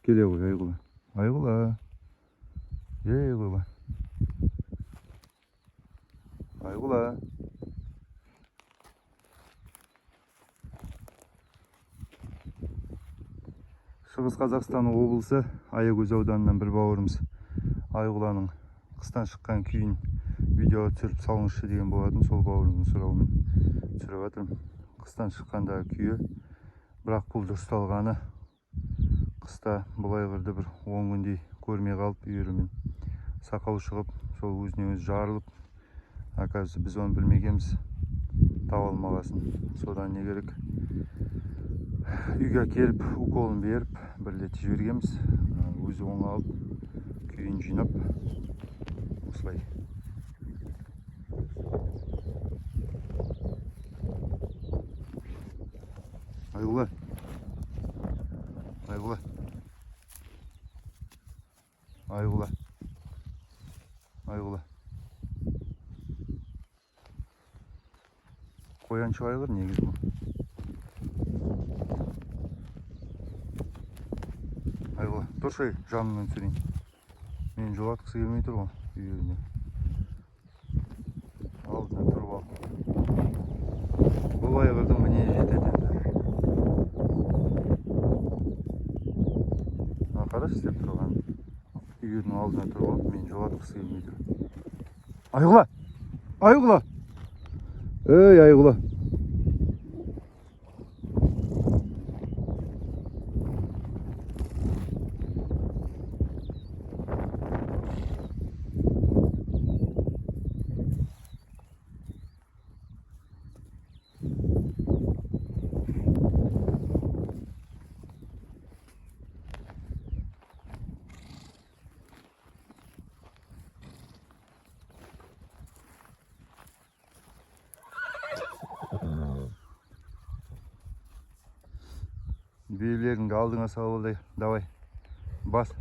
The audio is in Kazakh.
Келе ғой, айғыла. Айғыла. Айғыла. Айғыла. Шығыс Қазақстан облысы Аягөз ауданынан бір бауырымыз айғыланың қыстан шыққан күйін видео түсіріп салыңызшы деген болатын. Сол бауырымның сұрауымен түсіріп жатырмын. Қыстан шыққандағы күйі, бірақ бұл дұрысталғаны қыста бұл айғырды бір 10 күндей көрмей қалып, үйірімен сақау шығып, сол өзіне өзі жарылып, оказывается біз оны білмегенбіз, таба алмағасын. Содан не керек, үйге келіп уколын беріп бірлетіп жібергенбіз. Өзі оңалып, күйін жинап, осылай. Айғыла. Айғыла. Айғыла. Айғыла. Қояншық айғыр негізі бұл. Айғыла. Тұршы, жанымнан түсірейін. Мен жолатқысы келмей тұр ғой үйіріне. Алдына тұрып ал. Бұл айғырдың міне жетеді. Қараш істеп тұрған үйірінің алдына тұрып ал. Мен жолатқысы келмей тұр. Айғыла! Айғыла! Ей, айғыла! Белгілеріңді алдыңа салып алдай. Давай. Бас.